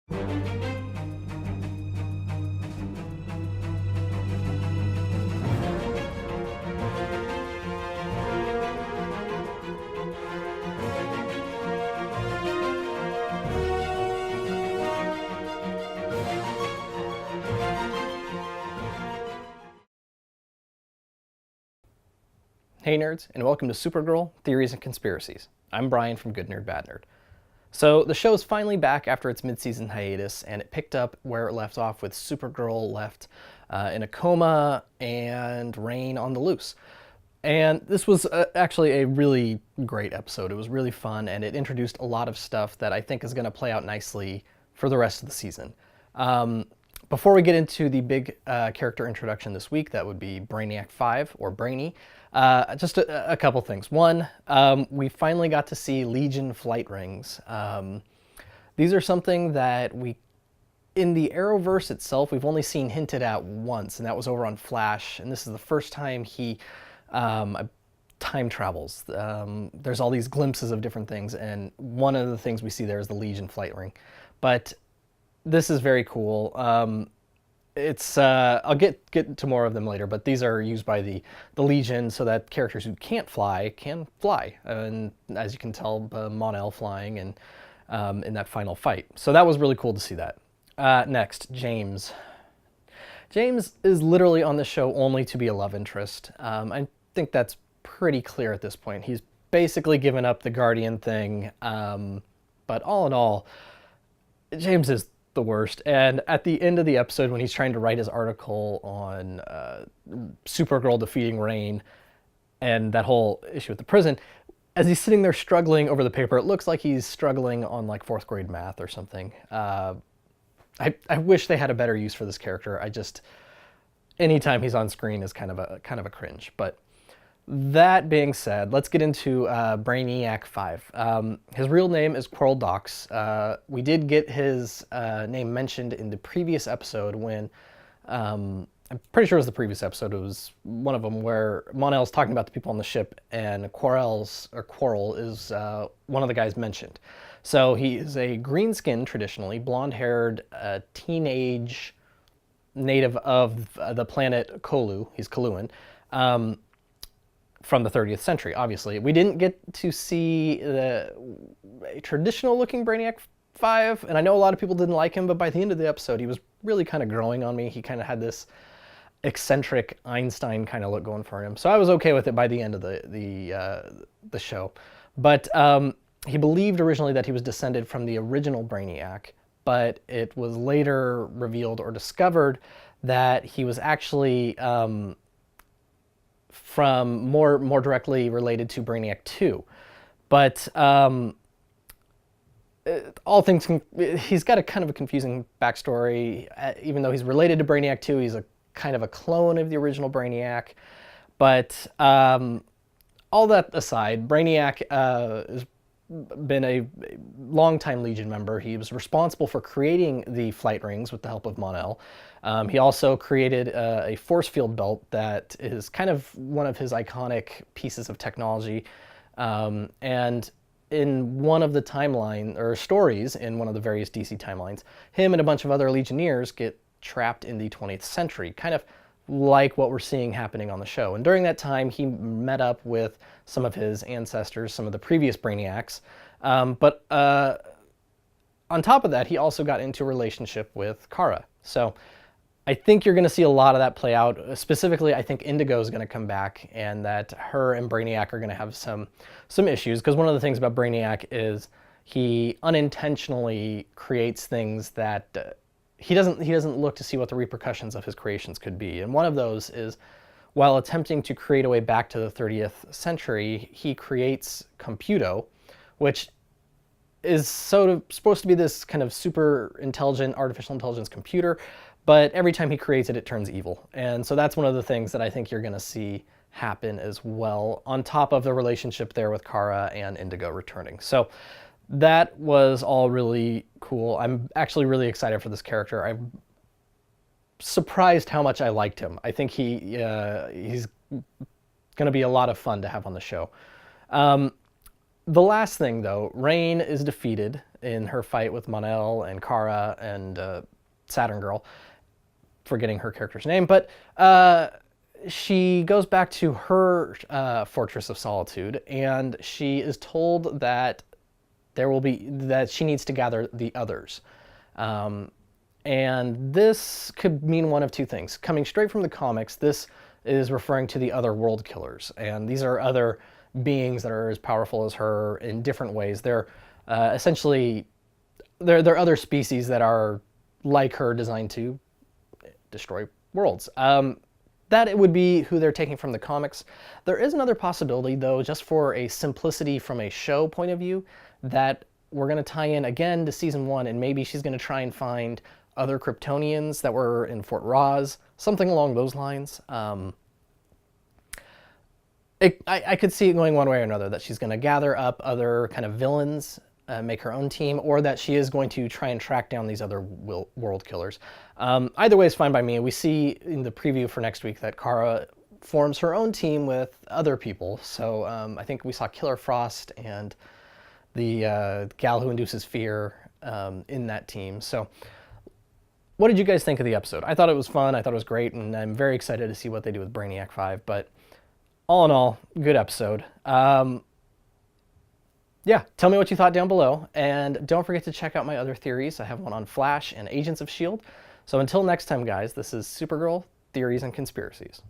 Hey nerds, and welcome to Supergirl, Theories and Conspiracies. I'm Brian from Good Nerd Bad Nerd. So the show is finally back after its mid-season hiatus, and it picked up where it left off with Supergirl left in a coma and Rain on the loose. And this was actually a really great episode. It was really fun, and it introduced a lot of stuff that I think is going to play out nicely for the rest of the season. Before we get into the big character introduction this week, that would be Brainiac 5, or Brainy, just a couple things. One, we finally got to see Legion flight rings. These are something that in the Arrowverse itself, we've only seen hinted at once, and that was over on Flash, and this is the first time he time travels. There's all these glimpses of different things, and one of the things we see there is the Legion flight ring. But this is very cool. I'll get to more of them later, but these are used by the Legion so that characters who can't fly can fly. And as you can tell, Mon-El flying and in that final fight. So that was really cool to see that. Next, James. James is literally on the show only to be a love interest. I think that's pretty clear at this point. He's basically given up the Guardian thing, but all in all, James is the worst. And at the end of the episode, when he's trying to write his article on Supergirl defeating Rain and that whole issue with the prison, as he's sitting there struggling over the paper, it looks like he's struggling on like 4th grade math or something. I wish they had a better use for this character. Anytime he's on screen is kind of a cringe. But that being said, let's get into Brainiac 5. His real name is Quarrel Dox. We did get his name mentioned in the previous episode when, I'm pretty sure it was the previous episode, it was one of them where Mon-El's talking about the people on the ship, and Quarrel is one of the guys mentioned. So he is a green-skinned, traditionally, blonde-haired, teenage native of the planet Colu. He's Coluan. From the 30th century, obviously. We didn't get to see a traditional-looking Brainiac 5, and I know a lot of people didn't like him, but by the end of the episode, he was really kind of growing on me. He kind of had this eccentric Einstein kind of look going for him, so I was okay with it by the end of the show. But he believed originally that he was descended from the original Brainiac, but it was later revealed or discovered that he was actually from more directly related to Brainiac 2. But all things, he's got a kind of a confusing backstory. Even though he's related to Brainiac 2, he's a kind of a clone of the original Brainiac. But all that aside, Brainiac has been a longtime Legion member. He was responsible for creating the flight rings with the help of Mon-El. He also created a force field belt that is kind of one of his iconic pieces of technology. And in one of the timeline or stories in one of the various DC timelines, him and a bunch of other Legionnaires get trapped in the 20th century, kind of like what we're seeing happening on the show. And during that time, he met up with some of his ancestors, some of the previous Brainiacs. But on top of that, he also got into a relationship with Kara. So I think you're going to see a lot of that play out. Specifically, I think Indigo is going to come back, and that her and Brainiac are going to have some issues, because one of the things about Brainiac is he unintentionally creates things that he doesn't look to see what the repercussions of his creations could be. And one of those is, while attempting to create a way back to the 30th century, he creates Computo, which is supposed to be this kind of super intelligent artificial intelligence computer, but every time he creates it, it turns evil. And so that's one of the things that I think you're going to see happen as well, on top of the relationship there with Kara and Indigo returning. So that was all really cool. I'm actually really excited for this character. I'm surprised how much I liked him. I think he's going to be a lot of fun to have on the show. The last thing, though, Rain is defeated. in her fight with Mon-El and Kara and Saturn Girl, forgetting her character's name, but she goes back to her Fortress of Solitude, and she is told that that she needs to gather the others. And this could mean one of two things. Coming straight from the comics, this is referring to the other world killers, and these are other beings that are as powerful as her in different ways. They're essentially they're other species that are like her, designed to destroy worlds. That it would be who they're taking from the comics. There is another possibility, though, just for a simplicity from a show point of view, that we're going to tie in again to season 1, and maybe she's going to try and find other Kryptonians that were in Fort Roz, something along those lines. I could see it going one way or another, that she's going to gather up other kind of villains, make her own team, or that she is going to try and track down these other world killers. Either way is fine by me. We see in the preview for next week that Kara forms her own team with other people. So I think we saw Killer Frost and the gal who induces fear in that team. So what did you guys think of the episode? I thought it was fun. I thought it was great, and I'm very excited to see what they do with Brainiac 5. But all in all, good episode. Yeah, tell me what you thought down below, and don't forget to check out my other theories. I have one on Flash and Agents of S.H.I.E.L.D. So until next time, guys, this is Supergirl, Theories and Conspiracies.